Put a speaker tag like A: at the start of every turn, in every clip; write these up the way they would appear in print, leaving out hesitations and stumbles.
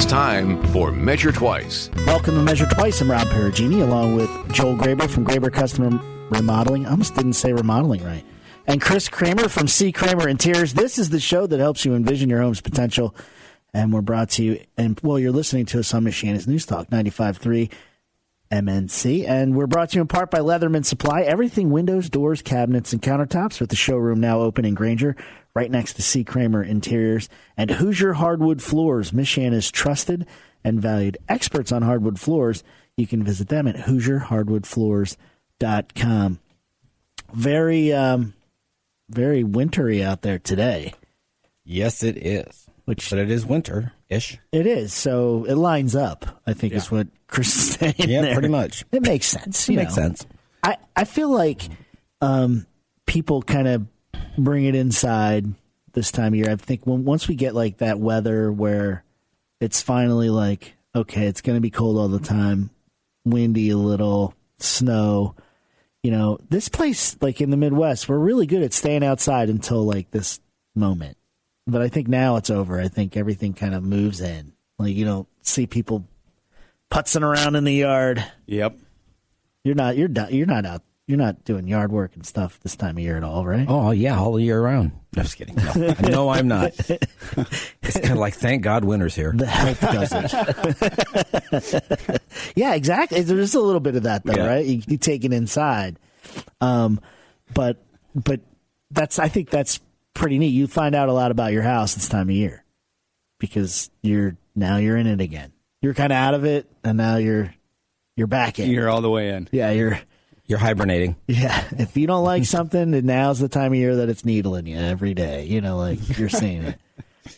A: It's time for Measure Twice.
B: Welcome to Measure Twice. I'm Rob Perugini, along with Joel Graber from Graber Custom Remodeling. I almost didn't say remodeling right. And Chris Kramer from C. Kramer Interiors. This is the show that helps you envision your home's potential. And we're brought to you, and well, you're listening to us on Michiana's News Talk 95.3 MNC. And we're brought to you in part by Leatherman Supply. Everything windows, doors, cabinets, and countertops, with the showroom now open in Granger, right next to C. Kramer Interiors. And Hoosier Hardwood Floors, Michiana's trusted and valued experts on hardwood floors. You can visit them at HoosierHardwoodFloors.com. Very wintry out there today.
C: Yes, it is. But it is winter-ish.
B: It is. So it lines up, I think, is what Chris is saying.
C: Yeah,
B: there.
C: pretty much.
B: It makes sense.
C: It makes sense.
B: I feel like people kind of bring it inside this time of year. I think once we get like that weather where it's finally like, okay, it's going to be cold all the time, windy a little, snow. You know, this place, like in the Midwest, we're really good at staying outside until like this moment. But I think now it's over. I think everything kind of moves in. Like, you don't see people putzing around in the yard.
D: Yep.
B: You're not doing yard work and stuff this time of year at all, right?
C: Oh, yeah, all year round. No, just kidding. No, I'm not. It's kind of like, thank God winter's here.
B: The health doesn't. Yeah, exactly. There's a little bit of that, though, right? You take it inside. But I think that's pretty neat. You find out a lot about your house this time of year because you're in it again. You're kind of out of it, and now you're back in.
D: You're all the way in.
B: Yeah, you're
C: hibernating.
B: Yeah, if you don't like something, then now's the time of year that it's needling you every day. You know, like you're seeing it.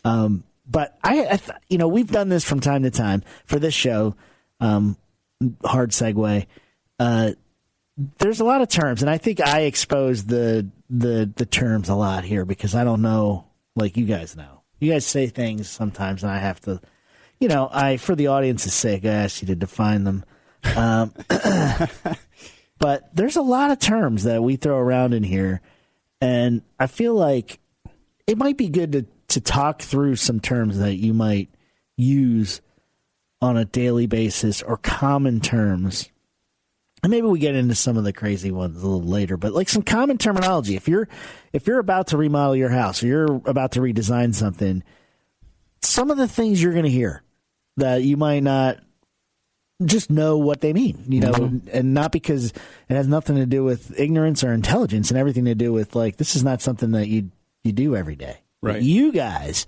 B: But we've done this from time to time for this show. Hard segue. There's a lot of terms, and I think I expose the terms a lot here because I don't know, like you guys know. You guys say things sometimes, and I have to, for the audience's sake, I ask you to define them. But there's a lot of terms that we throw around in here, and I feel like it might be good to talk through some terms that you might use on a daily basis or common terms. And maybe we get into some of the crazy ones a little later, but like some common terminology. If you're about to remodel your house or you're about to redesign something, some of the things you're going to hear that you might not just know what they mean, and not because it has nothing to do with ignorance or intelligence and everything to do with like, this is not something that you do every day.
D: Right.
B: But you guys,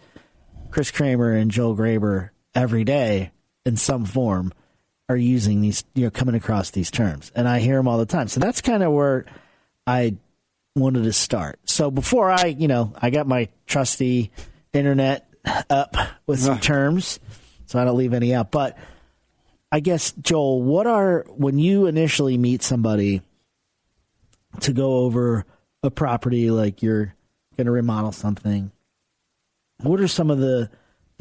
B: Chris Kramer and Joel Graber, every day in some form are using these, coming across these terms, and I hear them all the time. So that's kind of where I wanted to start. So before I got my trusty internet up with some terms, so I don't leave any out. But I guess, Joel, when you initially meet somebody to go over a property, like you're going to remodel something, what are some of the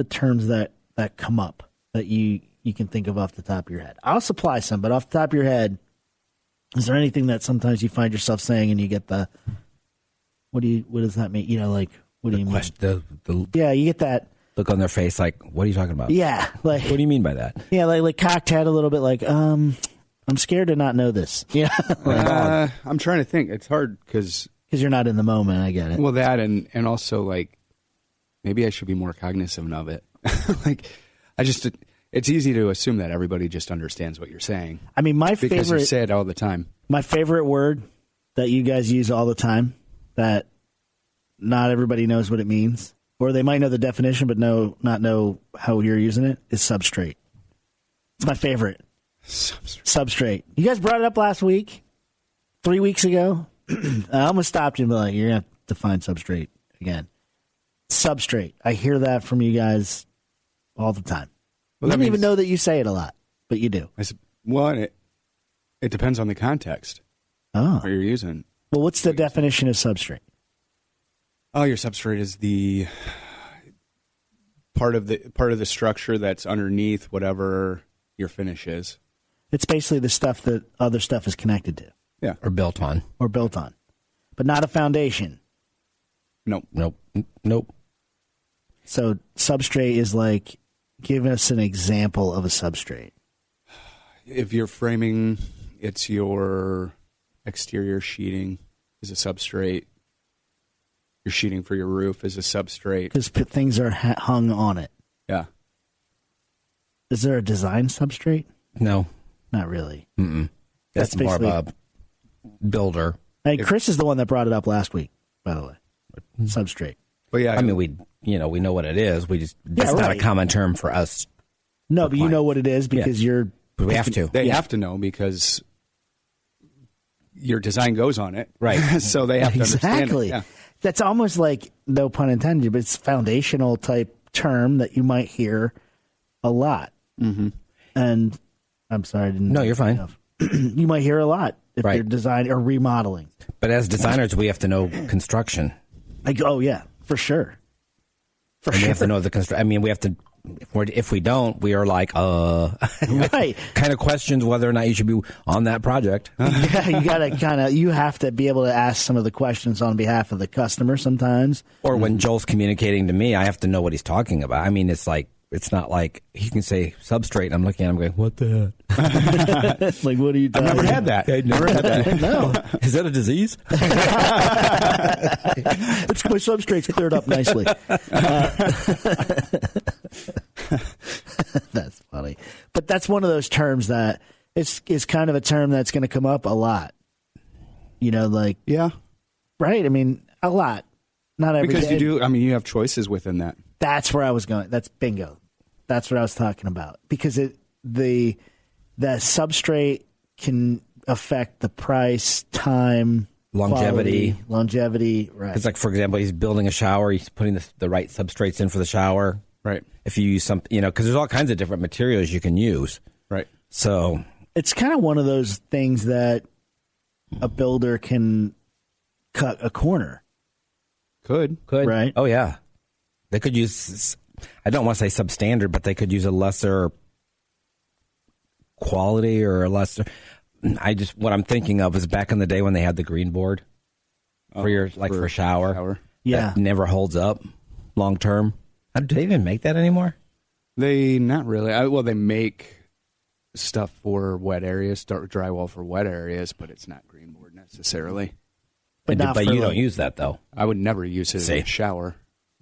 B: terms that come up that you can think of off the top of your head? I'll supply some, but off the top of your head, is there anything that sometimes you find yourself saying and you get what does that mean? What do you mean? Yeah, you get that
C: look on their face like, what are you talking about?
B: Yeah. Like,
C: what do you mean by that?
B: Yeah, like cocked head a little bit like, I'm scared to not know this. Yeah.
D: I'm trying to think. It's hard because
B: you're not in the moment. I get it.
D: Well, that and also like maybe I should be more cognizant of it. It's easy to assume that everybody just understands what you're saying.
B: I mean,
D: because you say it all the time.
B: My favorite word that you guys use all the time that not everybody knows what it means, or they might know the definition but not know how you're using it, is substrate. It's my favorite. Substrate. You guys brought it up last week, 3 weeks ago. I almost stopped you and be like, you're going to have to define substrate again. Substrate. I hear that from you guys all the time. Well, I don't even know that you say it a lot, but you do.
D: It depends on the context.
B: Oh.
D: What you're using.
B: Well, what's the definition of substrate?
D: Oh, your substrate is the part of the structure that's underneath whatever your finish is.
B: It's basically the stuff that other stuff is connected to.
D: Yeah.
C: Or built on.
B: But not a foundation.
D: Nope.
B: So substrate is like Give us an example of a substrate.
D: If you're framing, it's your exterior sheeting is a substrate. Your sheeting for your roof is a substrate.
B: Because things are hung on it.
D: Yeah.
B: Is there a design substrate?
C: No.
B: Not really.
C: Mm-mm. That's more of a builder.
B: Hey, Chris is the one that brought it up last week, by the way. Substrate.
D: But yeah,
C: I mean, we know what it is. We just it's not a common term for us.
B: No, but you know what it is because you're.
C: But we have to.
D: They have to know because your design goes on it,
C: right?
D: So they have to understand it. Yeah.
B: That's almost like, no pun intended, but it's a foundational type term that you might hear a lot.
D: Mm-hmm.
B: And I'm sorry, I didn't.
C: No, you're fine.
B: Enough. You might hear a lot if
C: Right.
B: you're designing or remodeling.
C: But as designers, we have to know construction.
B: Like, oh yeah, for sure. For
C: And we
B: sure.
C: have to know the construction. I mean, we have to. If we don't, we are like,
B: right.
C: kind of questions whether or not you should be on that project.
B: Yeah, you gotta you have to be able to ask some of the questions on behalf of the customer sometimes.
C: Or when Joel's communicating to me, I have to know what he's talking about. I mean, it's not like he can say substrate, and I'm looking at him going, "What the heck?"
B: Like, what are you?
D: I've never had that.
C: I've never had that.
B: No,
C: Is that a disease?
B: my substrate's cleared up nicely. That's funny, but that's one of those terms that is kind of a term that's going to come up a lot. You know, like
D: Yeah,
B: right? I mean, a lot. Not every
D: because
B: day.
D: you do. I mean, you have choices within that.
B: That's where I was going. That's bingo. That's what I was talking about. Because the substrate can affect the price, time,
C: Longevity.
B: quality, longevity. Right.
C: It's like, for example, he's building a shower. He's putting the right substrates in for the shower.
D: Right.
C: If you use some, because there's all kinds of different materials you can use.
D: Right.
C: So
B: It's kind of one of those things that a builder can cut a corner.
D: Could.
B: Right.
C: Oh yeah, they could use. I don't want to say substandard, but they could use a lesser quality or a lesser. What I'm thinking of is back in the day when they had the green board for your for shower.
B: Yeah.
C: That never holds up long term. Do they even make that anymore?
D: They not really. Well, they make stuff for wet areas, drywall for wet areas, but it's not green board necessarily.
B: But not for
C: you
B: like-
C: don't use that though.
D: I would never use it in a shower.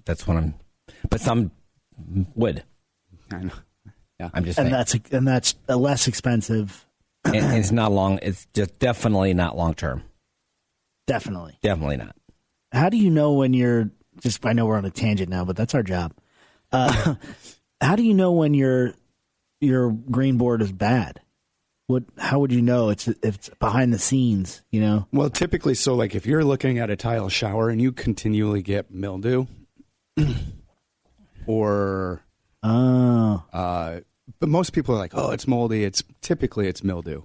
C: That's what I'm. But some would.
D: I know. Yeah.
C: I'm just saying.
B: And that's a less expensive.
C: and it's not long. It's just definitely not long term.
B: Definitely.
C: Definitely not.
B: How do you know when you're just? I know we're on a tangent now, but that's our job. How do you know when your green board is bad? How would you know if it's behind the scenes? You know.
D: Well, typically, so like if you're looking at a tile shower and you continually get mildew, or but most people are like, oh, it's moldy. It's typically mildew.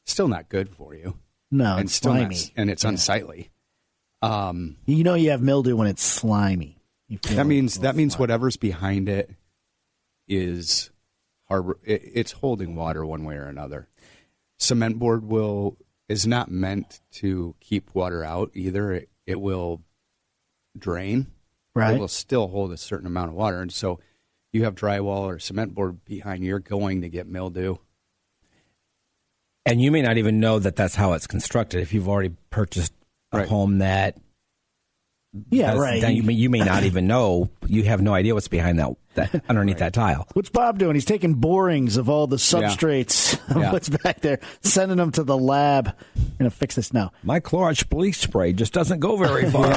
D: Still not good for you.
B: No,
D: and
B: it's
D: still
B: slimy.
D: and it's unsightly.
B: You know you have mildew when it's slimy.
D: That means whatever's behind it is harbor. It's holding water one way or another. Cement board is not meant to keep water out either. It will drain.
B: Right.
D: It will still hold a certain amount of water, and so you have drywall or cement board behind, you're going to get mildew.
C: And you may not even know that that's how it's constructed. If you've already purchased a home that,
B: right.
C: then you may not even know. You have no idea what's behind that underneath that tile.
B: What's Bob doing? He's taking borings of all the substrates of what's back there, sending them to the lab. I'm gonna fix this now.
C: My Clorox bleach spray just doesn't go very far.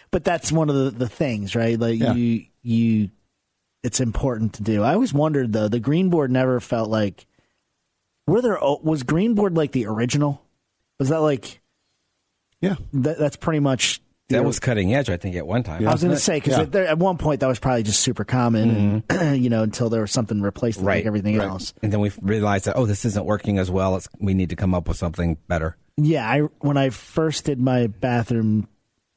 B: But that's one of the things, right? Like you, it's important to do. I always wondered though. The green board never felt like. Was green board like the original? Was that like?
D: Yeah,
B: that's pretty much.
C: That was cutting edge, I think, at one time.
B: I was going to say because at one point that was probably just super common, and, until there was something replaced like everything else.
C: And then we realized that this isn't working as well. We need to come up with something better.
B: Yeah, when I first did my bathroom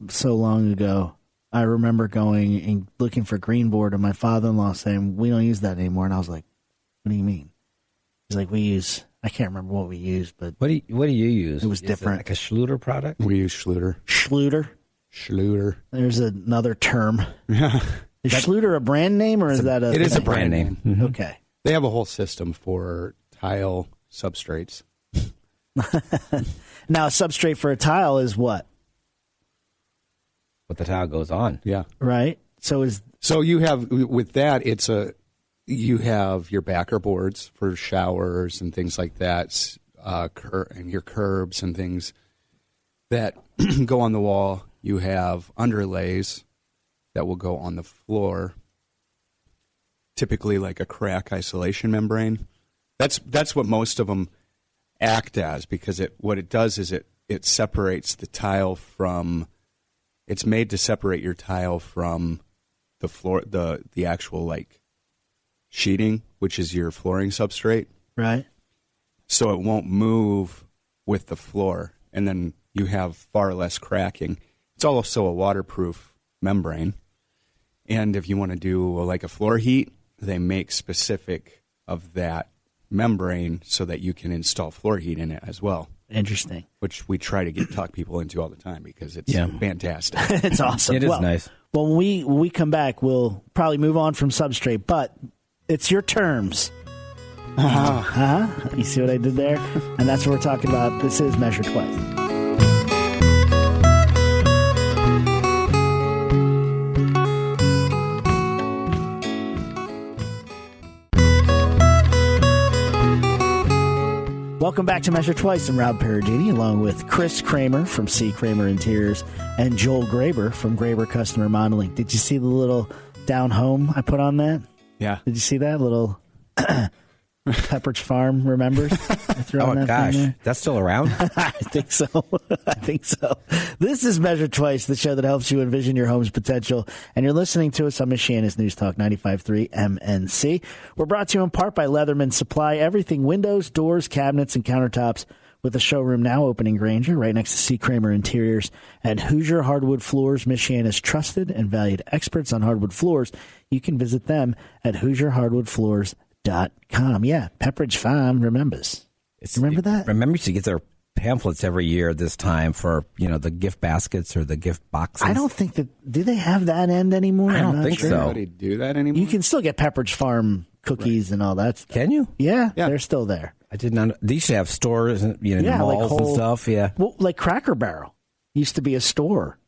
B: so long ago, I remember going and looking for green board, and my father-in-law saying, "We don't use that anymore." And I was like, "What do you mean?" He's like, "We use." I can't remember what we used, but
C: what do you use?
B: It was different.
C: Like a Schluter product.
D: We use Schluter.
B: Schluter.
D: Schluter.
B: There's another term.
D: Yeah.
B: Is Schluter a brand name or is that a?
D: It is a
B: thing?
D: brand name.
C: Mm-hmm.
B: Okay.
D: They have a whole system for tile substrates.
B: Now, a substrate for a tile is what?
C: What the tile goes on.
D: Yeah.
B: Right. So
D: you have with that, you have your backer boards for showers and things like that, and your curbs and things that go on the wall. You have underlays that will go on the floor, typically like a crack isolation membrane. That's what most of them act as, because what it does is it separates the tile from. It's made to separate your tile from the floor, the actual like sheeting, which is your flooring substrate.
B: right.
D: So it won't move with the floor, and then you have far less cracking. It's also a waterproof membrane, and if you want to do like a floor heat, they make specific of that membrane so that you can install floor heat in it as well,
B: Interesting.
D: which we try to talk people into all the time because it's
C: Yeah.
D: fantastic.
B: It's awesome.
C: It is
B: well,
C: nice.
B: Well, when we come back, we'll probably move on from substrate, but it's your terms. You see what I did there? And that's what we're talking about. This is Measure Twice. Welcome back to Measure Twice. I'm Rob Perugini, along with Chris Kramer from C. Kramer Interiors and Joel Graber from Graber Customer Modeling. Did you see the little down home I put on that?
D: Yeah.
B: Did you see that little Pepperidge Farm remembers? I threw on
C: Oh,
B: that
C: gosh.
B: thing there?
C: That's still around?
B: I think so. I think so. This is Measure Twice, the show that helps you envision your home's potential. And you're listening to us on Michiana's News Talk 95.3 MNC. We're brought to you in part by Leatherman Supply. Everything windows, doors, cabinets, and countertops, with a showroom now open in Granger, right next to C. Kramer Interiors and Hoosier Hardwood Floors, Michiana's trusted and valued experts on hardwood floors. You can visit them at HoosierHardwoodFloors.com. Yeah, Pepperidge Farm remembers. Remember that?
C: Remember, you used to get their pamphlets every year this time for, the gift baskets or the gift boxes.
B: I don't think that. Do they have that end anymore?
C: I don't
B: I'm not
C: think
B: sure.
C: so.
D: Nobody do that anymore.
B: You can still get Pepperidge Farm cookies and all that stuff.
C: Can you?
B: Yeah,
D: Yeah.
B: they're still there.
C: I did not. They used to have stores, and
B: Yeah, like
C: malls and
B: whole-
C: stuff. Yeah.
B: Well, like Cracker Barrel used to be a store.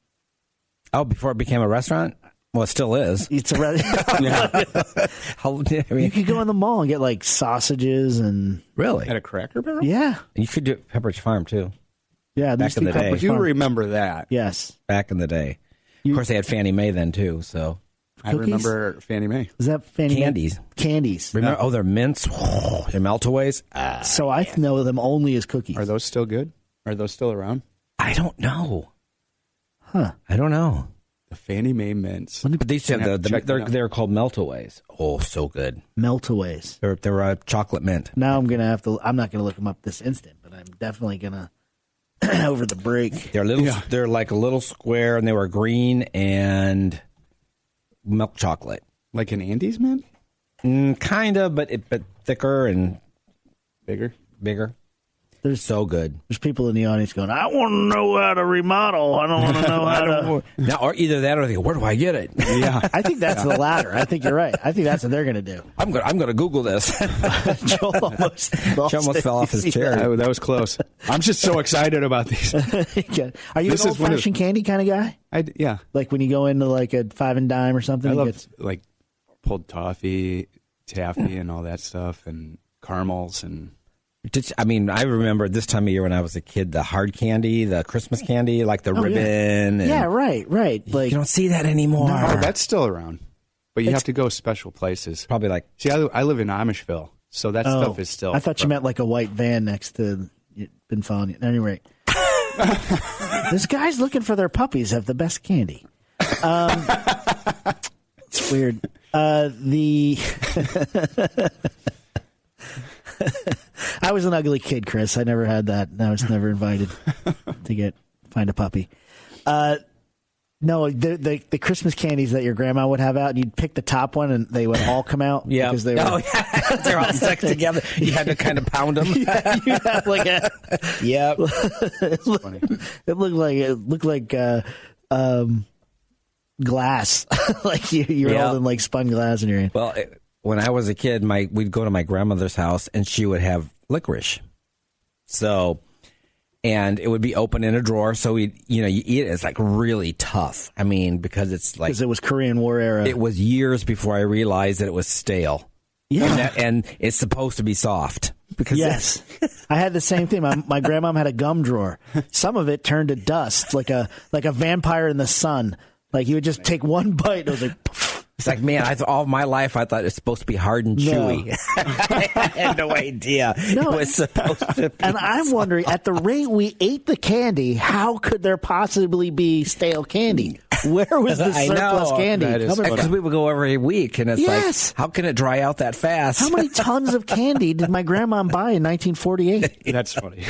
C: Oh, before it became a restaurant? Well, it still is.
B: It's a re- you could go in the mall and get like sausages and
C: Really?
D: at a Cracker Barrel?
B: yeah,
C: You could do it at Pepperidge Farm, too.
B: yeah. there
C: Back
B: used to
C: in
B: be
C: the day.
D: I
B: Pepperidge
D: do
B: Farm.
D: remember that.
B: Yes,
C: Back in the day. Of course, they had Fannie Mae then, too, so.
D: I
B: Cookies?
D: remember Fannie Mae.
B: is that Fannie Mae?
C: Candies.
B: Candies.
C: Remember? Oh, they're mints. They're meltaways.
B: So I know them only as cookies.
D: Are those still good? Are those still around?
C: I don't know.
B: Huh.
C: I don't know.
D: The Fannie Mae mints.
C: But they used to have
D: Check that out.
C: they're called meltaways. Oh, so good.
B: Meltaways.
C: They're chocolate mint.
B: Now I'm gonna have to. I'm not gonna look them up this instant, but I'm definitely gonna over the break.
C: They're little.
D: Yeah.
C: They're like a little square, and they were green and milk chocolate.
D: Like an Andes mint?
C: Kind of, but thicker and
D: Bigger?
C: bigger.
B: There's
C: So good.
B: There's people in the audience going, I want to know how to remodel. I don't want to know how to.
C: Now, or either that, or they go, where do I get it?
D: Yeah.
B: I think that's the latter. I think you're right. I think that's what they're going to do.
C: I'm gonna Google this.
B: Joel almost,
C: Joe almost fell off his chair.
D: That was close. I'm just so excited about these.
B: Are you
D: This
B: an
D: is one of-
B: old-fashioned candy kind of guy?
D: Yeah.
B: Like when you go into like a 5 and dime or something?
D: I
B: you
D: love
B: get-
D: like pulled toffee, taffy, and all that stuff, and caramels, and
C: I remember this time of year when I was a kid, the hard candy, the Christmas candy, like the ribbon. And
B: Yeah, right. Like,
C: you don't see that anymore.
D: oh, that's still around. But you have to go special places.
C: Probably like
D: See, I live in Amishville, so that stuff is still.
B: I thought you meant like a white van next to been following you. Anyway, this guy's looking for their puppies have the best candy. It's weird. I was an ugly kid, Chris. I never had that. I was never invited to find a puppy. No, the Christmas candies that your grandma would have out, and you'd pick the top one, and they would all come out.
C: yeah,
B: because they were.
C: oh, yeah. They're all stuck together. You had to kind of pound them.
B: You have like a.
C: Yep.
B: It looked like glass, like you're
C: Yeah.
B: holding like spun glass in your hand.
C: Well, when I was a kid, we'd go to my grandmother's house, and she would have licorice. So, and it would be open in a drawer. So you eat it. It's like really tough. I mean, because it's like
B: Because it was Korean War era.
C: it was years before I realized that it was stale.
B: Yeah.
C: and it's supposed to be soft. Because
B: Yes, I had the same thing. My grandmom had a gum drawer. Some of it turned to dust, like a vampire in the sun. Like you would just take one bite, and it was like,
C: it's like, man, all my life I thought it's supposed to be hard and chewy. I had no idea it was supposed to be.
B: and I'm wondering, at the rate we ate the candy, how could there possibly be stale candy? Where was the
C: I
B: surplus
C: know.
B: candy
D: That is
B: coming
C: Because
B: from?
C: we would go every week, and it's
B: Yes.
C: like, how can it dry out that fast?
B: How many tons of candy did my grandma buy in 1948?
D: That's funny.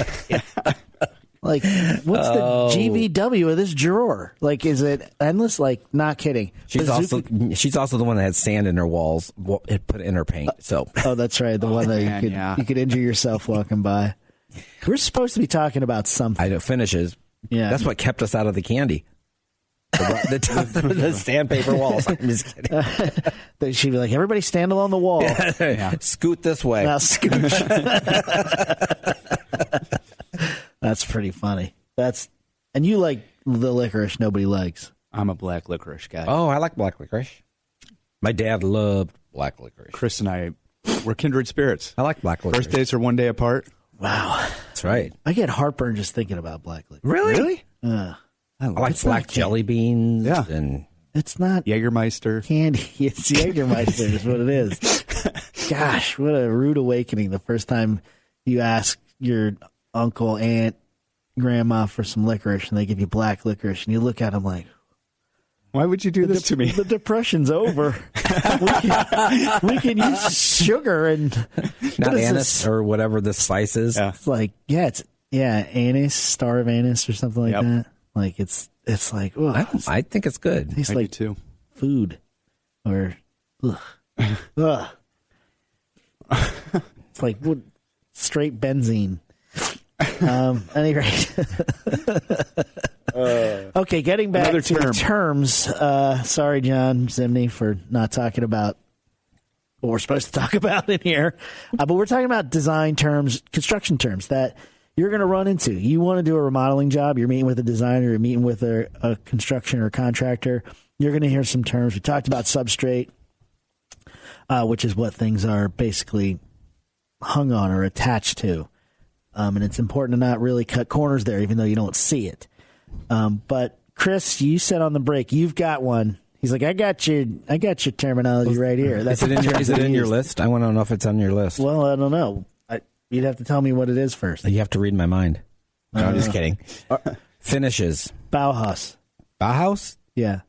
B: Like, what's the GVW of this drawer? Like, is it endless? Like, not kidding.
C: She's
B: Bazooka-
C: she's also the one that had sand in her walls, put in her paint. So
B: Oh, that's right. The one that
D: man,
B: you could injure yourself walking by. We're supposed to be talking about something.
C: I know finishes.
B: Yeah.
C: That's what kept us out of the candy. The sandpaper walls. I'm just kidding.
B: That she'd be like, everybody stand along the wall.
C: Scoot this way.
B: Now scooch. That's pretty funny. And you like the licorice nobody likes.
D: I'm a black licorice guy.
C: Oh, I like black licorice. My dad loved black licorice.
D: Chris and I, we're kindred spirits.
C: I like black licorice.
D: Birthdays are one day apart.
B: Wow.
C: That's right.
B: I get heartburn just thinking about black licorice.
C: Really?
D: I
C: I like
B: It's
C: black
B: not
C: jelly beans.
D: Yeah.
C: And
B: It's not
D: Jägermeister.
B: candy. It's Jägermeister is what it is. Gosh, what a rude awakening the first time you ask your uncle, aunt, grandma for some licorice and they give you black licorice and you look at them like,
D: Why would you do this to me?
B: the depression's over. we can use sugar and
C: not
B: what is
C: anise
B: this?
C: or whatever the spice is.
D: Yeah.
B: It's like, anise, star of anise or something like
D: Yep.
B: that. Like it's like, ugh,
C: I think it's good.
B: tastes
D: I do
B: like
D: too.
B: food or ugh. Ugh. It's like straight benzene. Any rate. Okay, getting back
D: Another
B: to
D: term.
B: terms. Sorry, John Zimney, for not talking about what we're supposed to talk about in here. But we're talking about design terms, construction terms that you're going to run into. You want to do a remodeling job, you're meeting with a designer, you're meeting with a construction or contractor. You're going to hear some terms. We talked about substrate, which is what things are basically hung on or attached to. And it's important to not really cut corners there, even though you don't see it. But Chris, you said on the break, you've got one. He's like, I got your terminology right here.
C: Is it in your list? I want to know if it's on your list.
B: Well, I don't know. You'd have to tell me what it is first.
C: You have to read my mind. No, I'm just kidding. Finishes.
B: Bauhaus.
C: Bauhaus?
B: Yeah.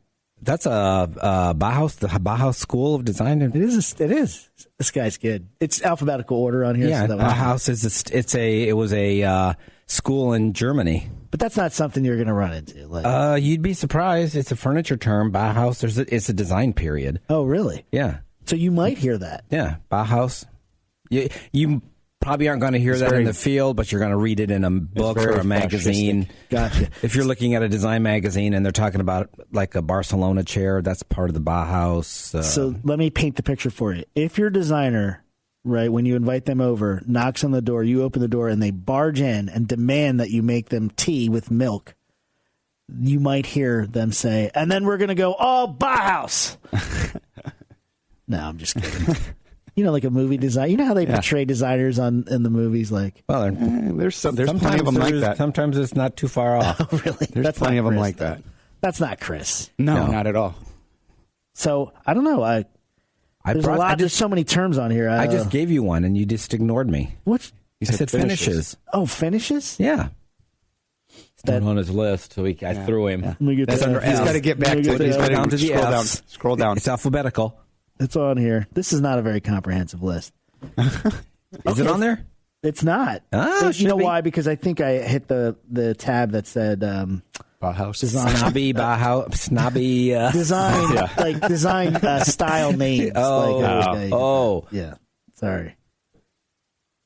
C: That's a Bauhaus, the Bauhaus School of Design.
B: It is. It is. This guy's good. It's alphabetical order on here.
C: Yeah,
B: so that
C: Bauhaus it was a school in Germany.
B: but that's not something you're going to run into. Like,
C: You'd be surprised. It's a furniture term. Bauhaus. It's a design period.
B: oh, really?
C: Yeah,
B: So you might hear that.
C: yeah. Bauhaus. You probably aren't going to hear that in the field, but you're going to read it in a book or
D: very
C: a magazine.
B: Gotcha.
C: If you're looking at a design magazine and they're talking about like a Barcelona chair, that's part of the Bauhaus.
B: So let me paint the picture for you. If your designer, right, when you invite them over, knocks on the door, you open the door, and they barge in and demand that you make them tea with milk, you might hear them say, and then we're going to go, oh, Bauhaus. No, I'm just kidding. You know, like a movie design. You know how they portray designers in the movies? Like,
C: well,
D: There's plenty of them like that.
C: Sometimes it's not too far off.
B: really?
D: There's
B: That's
D: plenty
B: not
D: of them
B: Chris,
D: like
B: though.
D: that.
B: That's not Chris.
D: No, not at all.
B: So I don't know. There's so many terms on here.
C: I just gave you one and you just ignored me.
B: what?
D: He
C: I said finishes.
B: Oh, finishes?
C: Yeah. It's not on his list, so I threw him.
B: Let me get
C: That's
B: that.
C: under
D: He's
C: F.
D: got to get back to it. He's
C: Go
D: got
C: down to the
D: scroll down.
C: Fs.
D: Scroll down.
C: It's alphabetical.
B: It's on here. This is not a very comprehensive list.
C: Is it on there?
B: It's not.
C: Ah,
B: You
C: should
B: know
C: be.
B: why? Because I think I hit the tab that said
D: Bauhaus.
C: Snobby Bauhaus. Snobby.
B: design style names.
C: Oh.
B: Yeah. Sorry.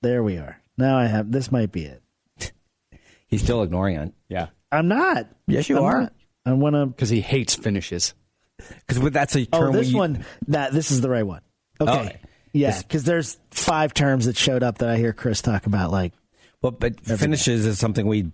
B: There we are. Now I have. This might be it.
C: He's still ignoring it.
D: Yeah,
B: I'm not.
C: Yes, you
B: I'm
C: are.
B: not. I want to.
D: because he hates finishes.
C: Because that's a term.
B: Oh, this is the right one. Okay.
C: Oh,
B: yeah, because there's 5 terms that showed up that I hear Chris talk about, like.
C: Well, but finishes is something we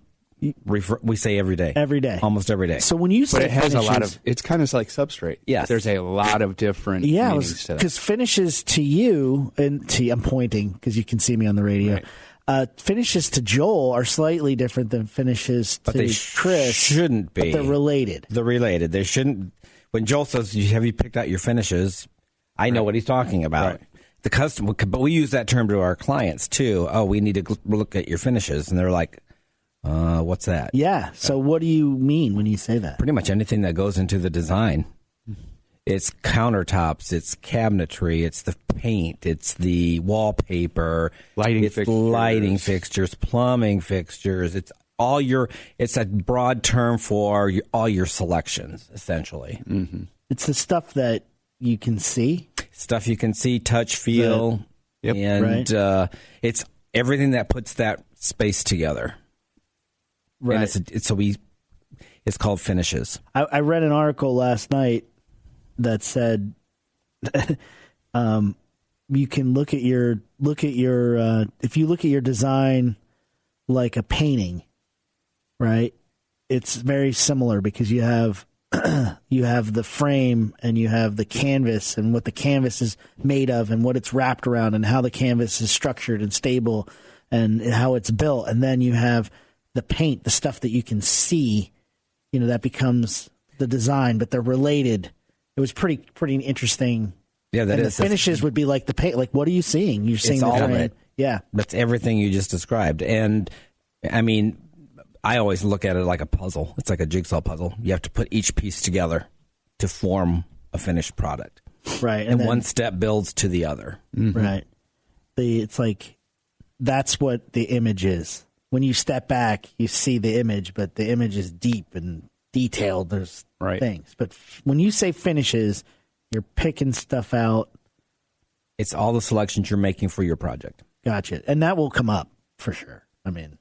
C: say every day.
B: Every day.
C: Almost every day.
B: So when you say
D: But it has
B: finishes,
D: a lot of, it's kind of like substrate.
C: Yes.
D: There's a lot of different meanings to that.
B: because finishes to you, I'm pointing because you can see me on the radio.
D: Right.
B: Finishes to Joel are slightly different than finishes to
C: But they
B: Chris.
C: shouldn't be.
B: But they're related.
C: They're related. They shouldn't. When Joel says, "Have you picked out your finishes?" I know what he's talking about.
D: Right.
C: The customer, but we use that term to our clients too. Oh, we need to look at your finishes, and they're like, "What's that?"
B: Yeah. So what do you mean when you say that?
C: Pretty much anything that goes into the design. It's countertops, it's cabinetry, it's the paint, it's the wallpaper,
D: Lighting
C: fixtures, plumbing fixtures. It's a broad term for all your selections, essentially.
D: Mm-hmm.
B: It's the stuff that you can see.
C: Stuff you can see, touch, feel,
D: Yep.
C: and
B: Right.
C: It's everything that puts that space together.
B: Right.
C: And it's called finishes.
B: I read an article last night that said you can look at your if you look at your design like a painting, right? It's very similar because you have the frame and you have the canvas and what the canvas is made of and what it's wrapped around and how the canvas is structured and stable and how it's built, and then you have the paint, the stuff that you can see. That becomes the design, but they're related. It was pretty interesting.
C: Yeah, that
B: and
C: is.
B: The finishes would be like the paint. Like, what are you seeing? You're seeing
C: all
B: the
C: of
B: frame.
C: it.
B: Yeah,
C: That's everything you just described. And I mean, I always look at it like a puzzle. It's like a jigsaw puzzle. You have to put each piece together to form a finished product.
B: right.
C: And
B: then-
C: one step builds to the other.
B: right. It's like that's what the image is. When you step back, you see the image, but the image is deep and detailed. There's
D: Right.
B: things. But when you say finishes, you're picking stuff out.
C: It's all the selections you're making for your project.
B: Gotcha. And that will come up for sure. I mean,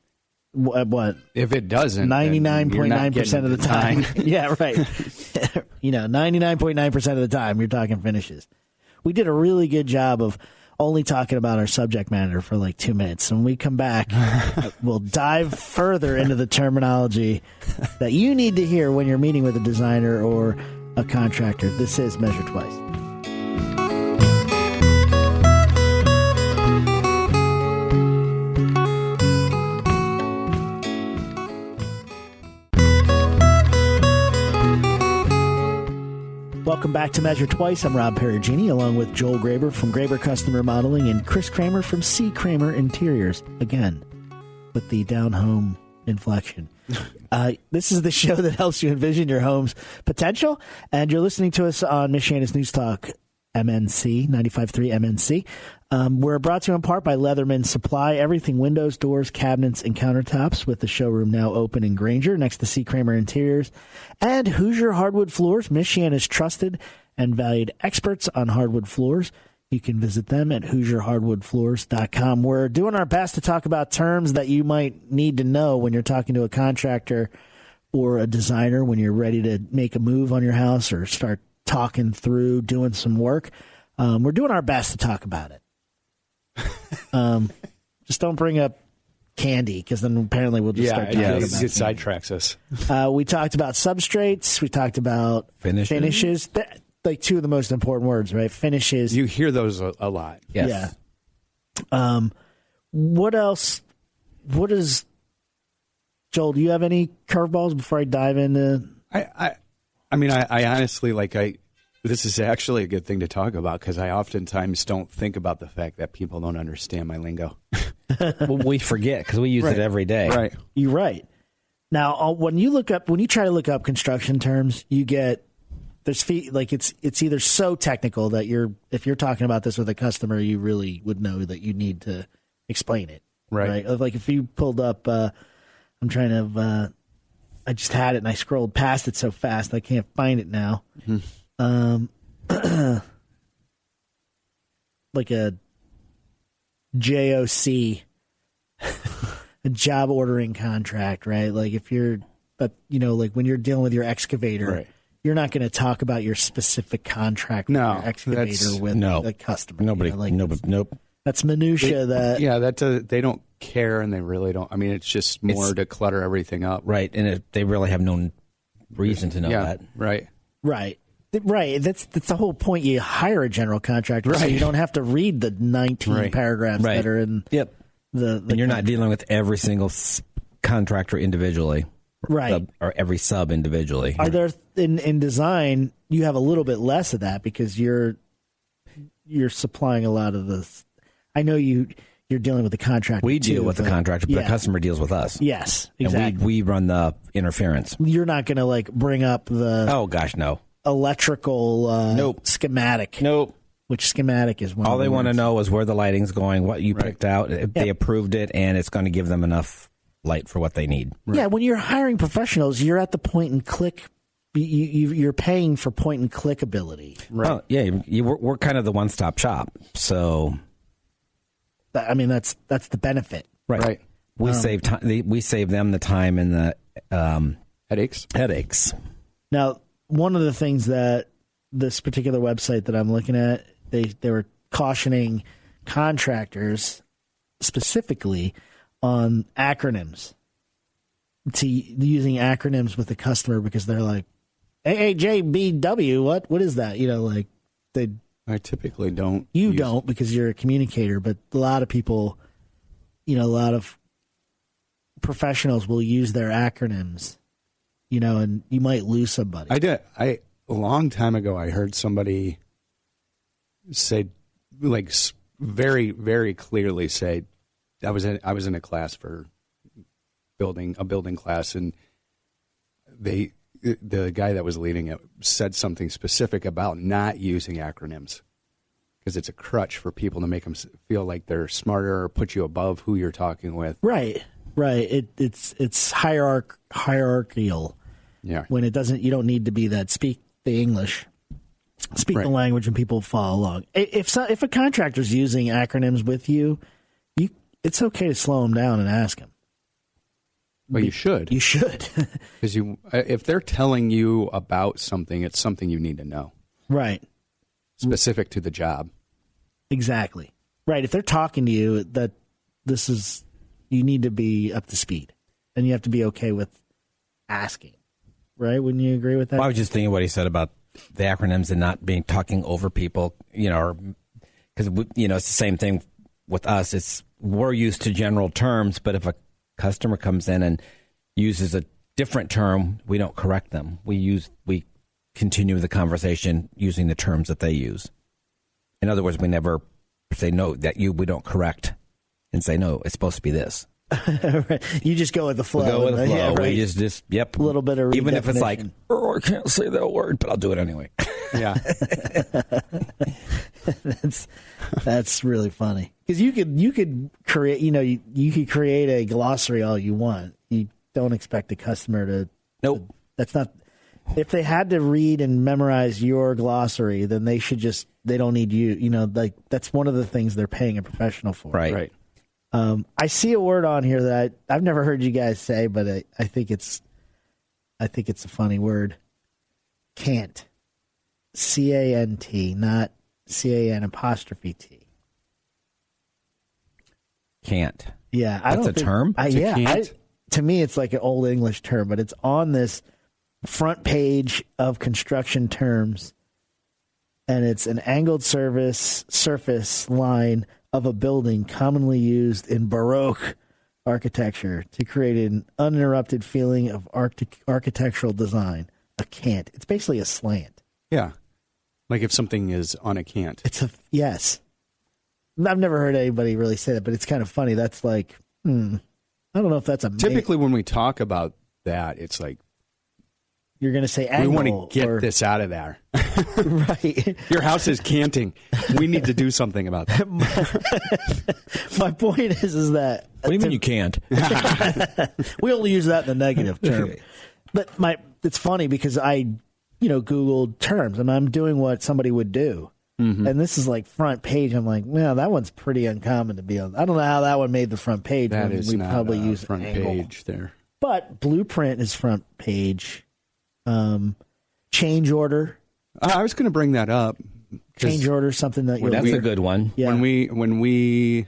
B: what?
D: If it doesn't,
B: 99.9% of the time. Yeah, right. 99.9% of the time, you're talking finishes. We did a really good job of only talking about our subject matter for like 2 minutes. When we come back, we'll dive further into the terminology that you need to hear when you're meeting with a designer or a contractor. This is Measure Twice. Welcome back to Measure Twice. I'm Rob Perugini, along with Joel Graber from Graber Customer Modeling and Chris Kramer from C. Kramer Interiors. Again, with the down-home inflection. This is the show that helps you envision your home's potential, and you're listening to us on Michiana's News Talk, MNC, 95.3 MNC. We're brought to you in part by Leatherman Supply, everything windows, doors, cabinets, and countertops, with the showroom now open in Granger next to C. Kramer Interiors. And Hoosier Hardwood Floors, Michiana's trusted and valued experts on hardwood floors. You can visit them at HoosierHardwoodFloors.com. We're doing our best to talk about terms that you might need to know when you're talking to a contractor or a designer when you're ready to make a move on your house or start talking through doing some work. We're doing our best to talk about it. Just don't bring up candy, because then apparently we'll just start talking about
D: it
B: it.
D: sidetracks us.
B: We talked about substrates. We talked about finishes. Like two of the most important words, right? Finishes.
D: You hear those a lot.
C: Yes.
B: Yeah. What else? What is, Joel, do you have any curveballs before I dive into?
D: I honestly, this is actually a good thing to talk about, because I oftentimes don't think about the fact that people don't understand my lingo.
C: Well, we forget because we use it every day.
D: Right.
B: You're right. Now, when you try to look up construction terms, you get it's either so technical that if you're talking about this with a customer, you really would know that you need to explain it.
D: Right.
B: Like if you pulled up, I just had it and I scrolled past it so fast I can't find it now.
D: Mm-hmm.
B: Like a JOC, a job ordering contract, right? Like if you're, like when you're dealing with your excavator,
D: Right.
B: you're not going to talk about your specific contract
D: No,
B: with your excavator
D: that's-
B: with
C: No.
B: the customer.
C: Nobody,
B: You know, like,
C: nope.
B: That's minutia that.
D: Yeah, they don't care, and they really don't. I mean, it's just more to clutter everything up.
C: Right, and they really have no reason to know
D: Yeah,
C: that.
D: right.
B: Right. Right. That's the whole point. You hire a general contractor so
D: Right.
B: you don't have to read the 19
D: Right.
B: paragraphs
C: Right.
B: that are in
C: Yep.
B: the
C: And you're not dealing with every single contractor individually,
B: right.
C: or every sub individually.
B: Are there in design? You have a little bit less of that because you're supplying a lot of this. I know you're dealing with the contractor.
C: We deal
B: too,
C: with the
B: but-
C: contractor, but
B: yeah.
C: the customer deals with us.
B: Yes, exactly.
C: And we run the interference.
B: You're not going to like bring up the
C: Oh gosh, no.
B: electrical
C: Nope.
B: schematic.
C: Nope.
B: Which schematic is one?
C: All
B: of the
C: they want to
B: words.
C: know is where the lighting's going, what you picked out, if they approved it, and it's going to give them enough light for what they need.
B: Yeah, when you're hiring professionals, you're at the point and click. You're paying for point and click ability.
C: Right. Well, yeah, we're kind of the one-stop shop. So,
B: I mean, that's the benefit.
D: Right.
C: We save time. We save them the time and the
D: Headaches.
B: Now, one of the things that this particular website that I'm looking at, they were cautioning contractors specifically on acronyms, to using acronyms with the customer because they're like, AAJBW, what is that? You know, like
D: I typically don't.
B: you don't because you're a communicator, but a lot of people, a lot of professionals will use their acronyms, and you might lose somebody.
D: I did. A long time ago, I heard somebody say, like, very, very clearly say, I was in a class for a building class, and the guy that was leading it said something specific about not using acronyms because it's a crutch for people to make them feel like they're smarter or put you above who you're talking with.
B: Right. It's hierarchical.
D: Yeah.
B: When it doesn't, you don't need to be that. Speak the English, speak the
D: Right.
B: language, and people follow along. If a contractor's using acronyms with you, it's okay to slow them down and ask them.
D: Well, you should.
B: You should.
D: Because if they're telling you about something, it's something you need to know,
B: Right.
D: specific to the job.
B: Exactly. Right. If they're talking to you, that you need to be up to speed, and you have to be okay with asking. Right? Wouldn't you agree with that?
C: Well, I was just thinking what he said about the acronyms and not being talking over people, because it's the same thing with us. We're used to general terms, but if a customer comes in and uses a different term, we don't correct them. We continue the conversation using the terms that they use. In other words, we never say no, we don't correct and say no, it's supposed to be this.
B: Right. You just go with the flow.
C: We go with the flow.
B: Yeah, right.
C: We just yep.
B: A little bit of
C: even if it's like,
B: redefinition.
C: oh, I can't say that word, but I'll do it anyway.
D: Yeah.
B: That's really funny because you could create you could create a glossary all you want. You don't expect a customer to.
C: Nope.
B: That's not. If they had to read and memorize your glossary, then they don't need you. Like that's one of the things they're paying a professional for.
C: Right.
B: I see a word on here that I've never heard you guys say, but I think it's a funny word. Can't. CANT, not CAN''T.
C: Can't.
B: Yeah,
C: That's a term?
B: To me, it's like an old English term, but it's on this front page of construction terms, and it's an angled surface line of a building commonly used in Baroque architecture to create an uninterrupted feeling of architectural design. A cant. It's basically a slant.
D: Yeah. Like if something is on a cant.
B: Yes. I've never heard anybody really say that, but it's kind of funny. That's like, I don't know if that's a
D: Typically, when we talk about that, it's like,
B: you're going to say angle.
D: we want to get this out of there.
B: Right.
D: Your house is canting. We need to do something about that.
B: My point is that.
C: What do you mean you can't?
B: We only use that in the negative term. But it's funny because I, Googled terms and I'm doing what somebody would do. Mm-hmm. And this is like front page. I'm like, well, that one's pretty uncommon to be on. I don't know how that one made the front page.
D: That is
B: we
D: not
B: probably use
D: front
B: angle.
D: page there.
B: But Blueprint is front page. change order.
D: I was going to bring that up. 'Cause
B: Change order, something that you'll
C: That's a good one.
B: Yeah.
D: When we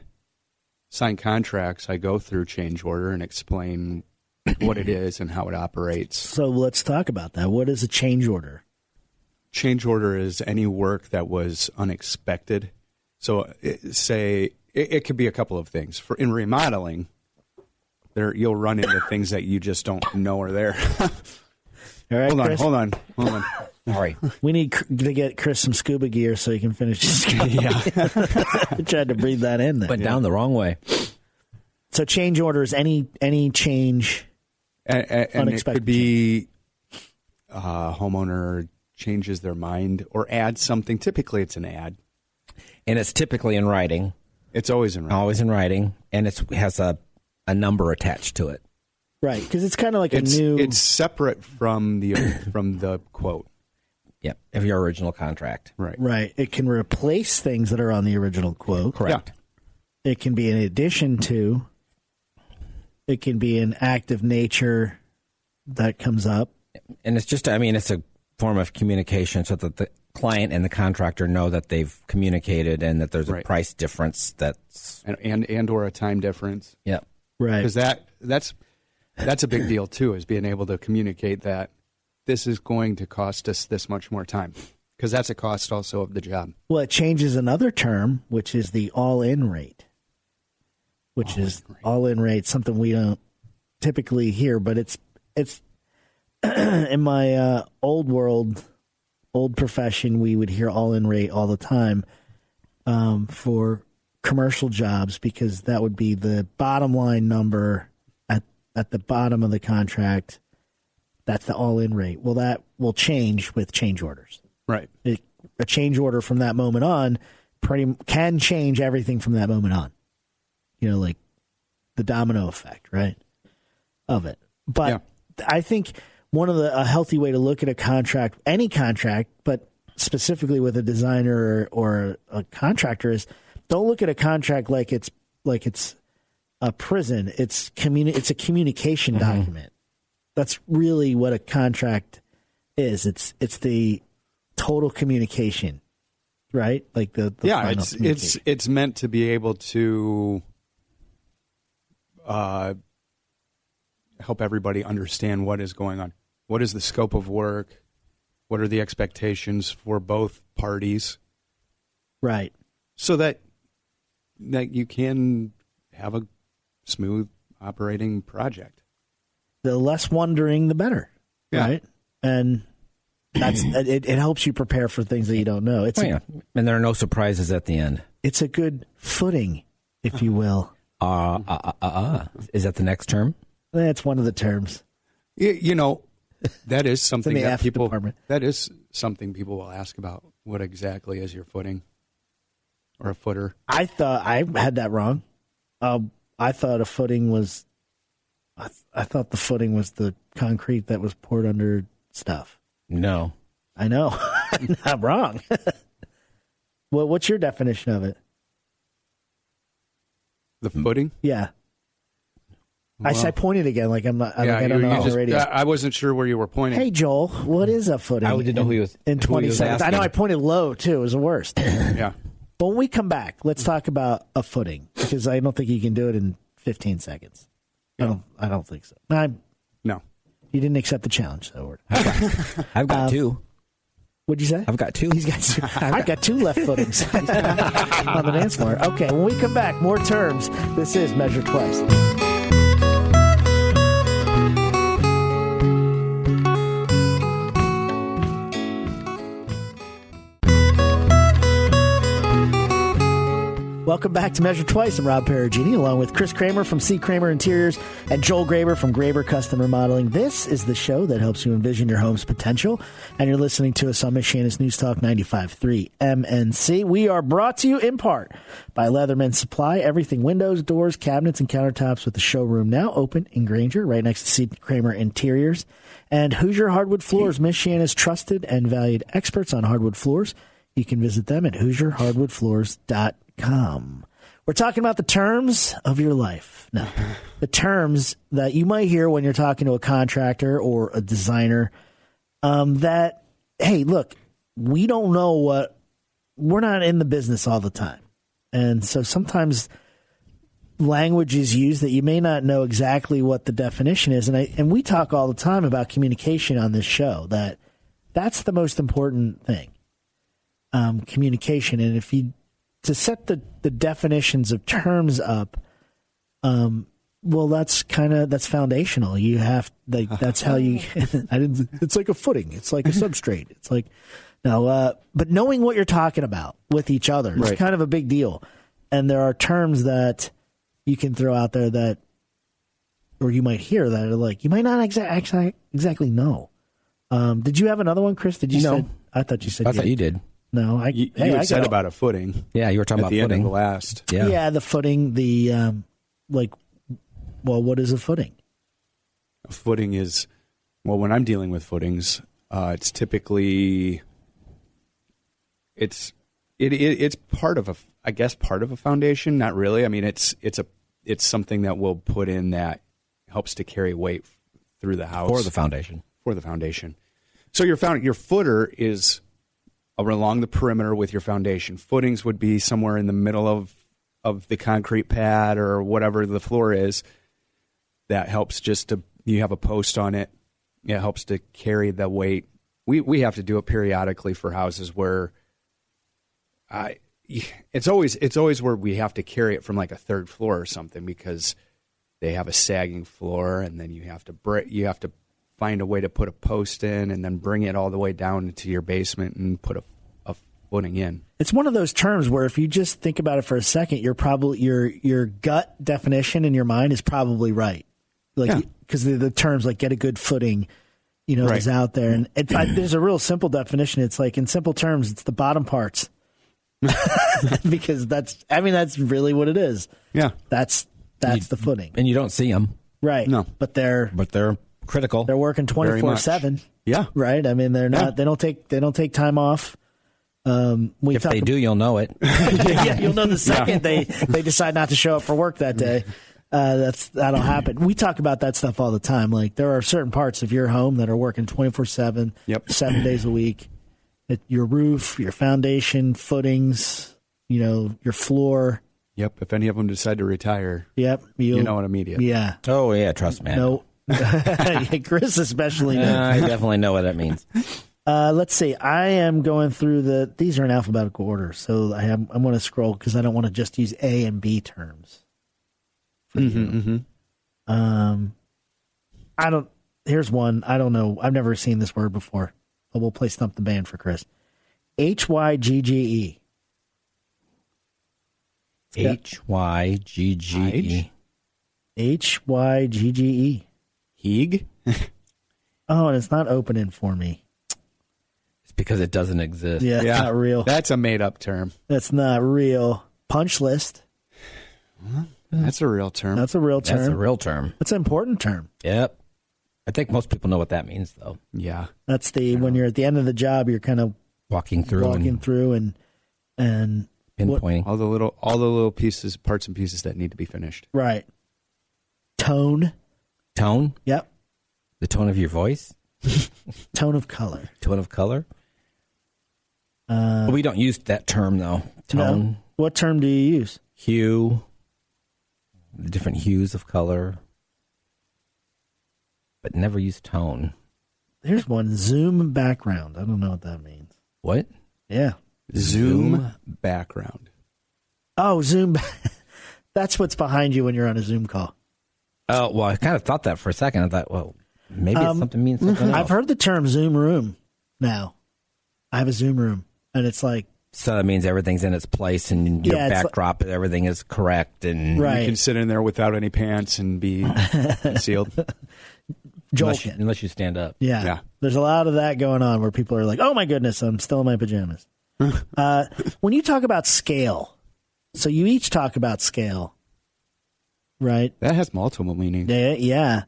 D: sign contracts, I go through change order and explain what it is and how it operates.
B: So let's talk about that. What is a change order?
D: Change order is any work that was unexpected. So, it could be a couple of things. In remodeling, you'll run into things that you just don't know are there.
B: All right, Chris?
D: Hold on.
C: Sorry.
B: We need to get Chris some scuba gear so he can finish his I tried to breathe that in there.
C: Went down the wrong way.
B: So change order is any change.
D: And it
B: Unexpected
D: could be a homeowner changes their mind or adds something. Typically, it's an ad.
C: And it's typically in writing.
D: It's always in writing.
C: Always in writing. And it has a number attached to it.
B: Right, because it's kind of like
D: It's separate from the quote.
C: Yep. Of your original contract.
D: Right.
B: Right. It can replace things that are on the original quote.
C: Correct.
B: Yeah. It can be in addition to. It can be an act of nature that comes up.
C: And it's just, it's a form of communication so that the client and the contractor know that they've communicated and that there's a price difference that's...
D: And or a time difference.
C: Yep.
B: Right.
D: Because that's a big deal, too, is being able to communicate that this is going to cost us this much more time. Because that's a cost also of the job.
B: Well, it changes another term, which is the all-in rate. All-in rate, something we don't typically hear, but it's in my old profession, we would hear all-in rate all the time for commercial jobs because that would be the bottom line number at the bottom of the contract. That's the all-in rate. Well, that will change with change orders.
D: Right.
B: A change order from that moment on can change everything from that moment on. Like the domino effect, right, of it. But I think a healthy way to look at a contract, any contract, but specifically with a designer or a contractor, is don't look at a contract like it's a prison. It's a communication document. That's really what a contract is. It's the total communication, right? Like the final communication.
D: It's meant to be able to help everybody understand what is going on. What is the scope of work? What are the expectations for both parties?
B: Right.
D: So that you can have a smooth operating project.
B: The less wondering, the better.
D: Yeah.
B: Right. And that's it helps you prepare for things that you don't know.
C: And there are no surprises at the end.
B: It's a good footing, if you will.
C: Is that the next term?
B: That's one of the terms.
D: That is something
B: the
D: that
B: F
D: people.
B: department.
D: That is something people will ask about. What exactly is your footing, or a footer?
B: I thought I had that wrong. I thought a footing was. I thought the footing was the concrete that was poured under stuff.
C: No,
B: I know. I'm wrong. Well, what's your definition of it?
D: The footing?
B: Yeah.
D: Well,
B: I pointed again like I'm not. I don't know on the radio.
D: I wasn't sure where you were pointing.
B: Hey Joel, what is a footing?
C: I didn't know who he was.
B: In 20 seconds. I know I pointed low too. It was the worst.
D: Yeah.
B: But when we come back, let's talk about a footing because I don't think you can do it in 15 seconds.
D: No.
B: I don't think so.
D: No.
B: You didn't accept the challenge, though.
C: I've got two.
B: What'd you say?
C: I've got two.
B: He's got two. I've got two left footings on the dance floor. Okay, when we come back, more terms. This is Measure Twice. Welcome back to Measure Twice. I'm Rob Perugini, along with Chris Kramer from C. Kramer Interiors and Joel Graber from Graber Custom Remodeling. This is the show that helps you envision your home's potential, and you're listening to us on Michiana's News Talk 95.3 MNC. We are brought to you in part by Leatherman Supply, everything windows, doors, cabinets, and countertops, with the showroom now open in Granger, right next to C. Kramer Interiors. And Hoosier Hardwood Floors, Michiana's trusted and valued experts on hardwood floors. You can visit them at HoosierHardwoodFloors.com. We're talking about the terms of your life. No, the terms that you might hear when you're talking to a contractor or a designer that hey, look, we don't know we're not in the business all the time. And so sometimes language is used that you may not know exactly what the definition is. And we talk all the time about communication on this show, that's the most important thing, communication. And if you, to set the definitions of terms up, well, that's foundational. You have, that's how you, it's like a footing. It's like a substrate. It's like, no, but knowing what you're talking about with each other is kind of a big deal. And there are terms that you can throw out there that, or you might hear that are like, you might not exactly know. Did you have another one, Chris? Did you
C: No.
B: say? I thought you said.
C: I thought you did.
B: No,
D: You had said about a footing.
C: Yeah, you were talking
D: at
C: about
D: the
C: footing.
D: end of the last.
B: Yeah, the footing. The well, what is a footing?
D: A footing is, well, when I'm dealing with footings, it's typically it's part of part of a foundation. Not really. I mean, it's something that we'll put in that helps to carry weight through the house
C: For the foundation.
D: For the foundation. So your footer is along the perimeter with your foundation. Footings would be somewhere in the middle of the concrete pad or whatever the floor is. That helps you have a post on it. It helps to carry the weight. We have to do it periodically for houses where it's always where we have to carry it from like a third floor or something because they have a sagging floor, and then you have to find a way to put a post in and then bring it all the way down into your basement and put a footing in.
B: It's one of those terms where if you just think about it for a second, you're probably your gut definition in your mind is probably right. Like, because the terms like get a good footing, is out there. And there's a real simple definition. It's like, in simple terms, it's the bottom parts. Because that's really what it is.
D: Yeah.
B: That's the footing.
C: And you don't see them.
B: Right.
D: No.
B: But they're
C: Critical.
B: They're working 24/7.
D: Yeah.
B: Right. I mean, they're not. They don't take time off.
C: If they do, you'll know it.
B: Yeah, you'll know the second they decide not to show up for work that day. That'll happen. We talk about that stuff all the time. Like, there are certain parts of your home that are working 24/7, 7 days a week. Your roof, your foundation, footings, your floor.
D: Yep. If any of them decide to retire,
B: Yep.
D: you know it immediately.
B: Yeah.
C: Oh, yeah, trust me.
B: No. Chris especially knows.
C: I definitely know what that means.
B: Let's see. I am going through these are in alphabetical order, so I'm going to scroll because I don't want to just use A and B terms. Here's one. I don't know. I've never seen this word before. But we'll play Stump the Band for Chris. HYGGE.
C: HYGGE.
B: HYGGE.
D: Heeg?
B: Oh, and it's not opening for me.
C: It's because it doesn't exist.
B: Yeah, it's not real.
D: That's a made-up term.
B: That's not real. Punch list.
D: That's a real term.
B: That's a real term.
C: That's a real term.
B: That's an important term.
C: Yep. I think most people know what that means, though.
D: Yeah.
B: That's when you're at the end of the job, you're kind of
C: Walking through and pinpointing.
D: All the little pieces, parts and pieces that need to be finished.
B: right. Tone.
C: Tone?
B: Yep.
C: The tone of your voice?
B: Tone of color.
C: Tone of color? We don't use that term, though. Tone,
B: No. What term do you use?
C: hue, the different hues of color, but never use tone.
B: There's one. Zoom background. I don't know what that means.
C: What?
B: Yeah.
D: Zoom background.
B: Oh, Zoom. That's what's behind you when you're on a Zoom call.
C: Oh, well, I kind of thought that for a second. I thought, well, maybe it's something means something else.
B: I've heard the term Zoom room now. I have a Zoom room, and it's like,
C: So that means everything's in its place and your
B: Yeah, it's
C: backdrop, everything is correct. And
B: Right.
D: You can sit in there without any pants and be concealed.
B: Joel
C: unless,
B: can.
C: unless you stand up.
B: Yeah.
D: Yeah.
B: There's a lot of that going on where people are like, oh my goodness, I'm still in my pajamas. When you talk about scale, so you each talk about scale, right?
D: That has multiple meanings.
B: Yeah.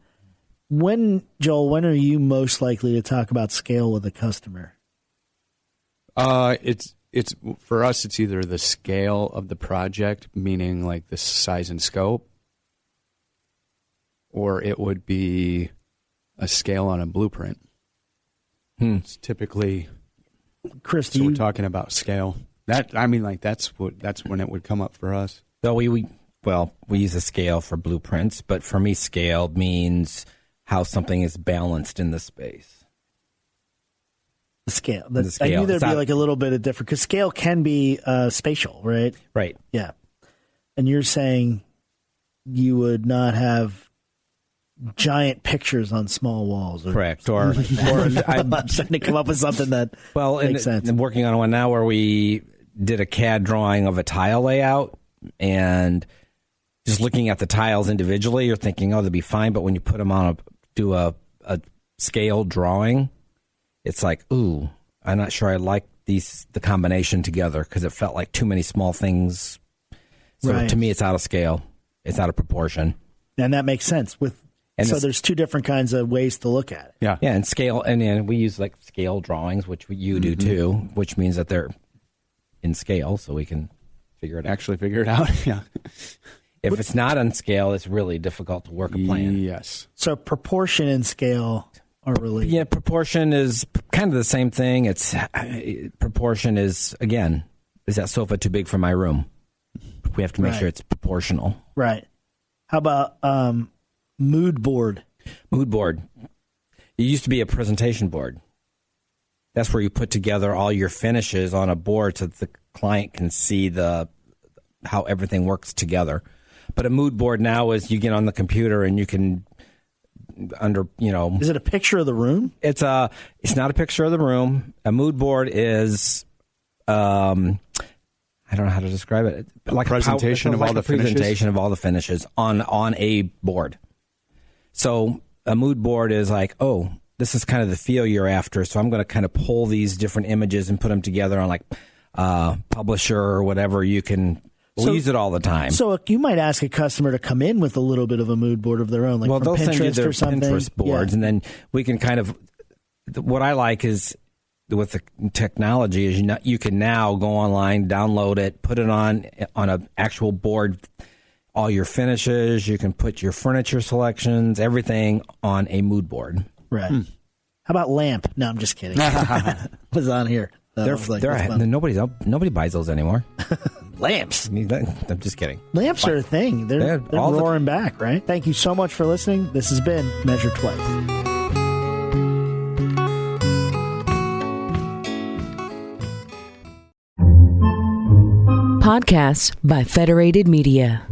B: Joel, when are you most likely to talk about scale with a customer?
D: It's for us. It's either the scale of the project, meaning like the size and scope, or it would be a scale on a blueprint. It's typically
B: Chris,
D: So we're talking about scale. That's when it would come up for us.
C: So we use a scale for blueprints, but for me, scale means how something is balanced in the space.
B: the scale.
C: The scale.
B: I knew there'd
C: It's
B: be
C: not-
B: like a little bit of different because scale can be spatial, right?
C: Right.
B: Yeah. And you're saying you would not have giant pictures on small walls.
C: Correct. Or
B: I'm trying to come up with something that makes sense.
C: I'm working on one now where we did a CAD drawing of a tile layout, and just looking at the tiles individually, you're thinking, oh, they'll be fine. But when you put them on do a scale drawing, it's like, ooh, I'm not sure I like the combination together because it felt like too many small things. So
B: Right.
C: to me, it's out of scale. It's out of proportion.
B: And that makes sense. So there's two different kinds of ways to look at it.
D: Yeah.
C: Yeah, and scale, and we use like scale drawings, which you do too, which means that they're in scale, so we can figure it out.
D: Actually figure it out. Yeah.
C: If it's not on scale, it's really difficult to work a plan.
D: Yes.
B: So proportion and scale are really
C: Yeah, proportion is kind of the same thing. It's proportion is, again, is that sofa too big for my room? We have to make
B: Right.
C: sure it's proportional.
B: right. How about mood board?
C: Mood board. It used to be a presentation board. That's where you put together all your finishes on a board so that the client can see how everything works together. But a mood board now is you get on the computer and you can
B: Is it a picture of the room?
C: it's not a picture of the room. A mood board is I don't know how to describe it. Like
D: presentation of all the finishes?
C: presentation of all the finishes on a board. So a mood board is like, oh, this is kind of the feel you're after. So I'm going to kind of pull these different images and put them together on like Publisher or whatever. We use it all the time.
B: So you might ask a customer to come in with a little bit of a mood board of their own, like from
C: they'll send you
B: Pinterest
C: their
B: or something.
C: Pinterest boards,
B: Yeah.
C: and then we can kind of. What I like is with the technology is you can now go online, download it, put it on an actual board. All your finishes, you can put your furniture selections, everything on a mood board.
B: Right. How about lamp? No, I'm just kidding. Was on here. So I was like, that's fun.
C: Nobody buys those anymore.
B: Lamps.
C: I'm just kidding.
B: Lamps are a thing. They're
C: all the-
B: roaring back, right? Thank you so much for listening. This has been Measure Twice.
E: Podcasts by Federated Media.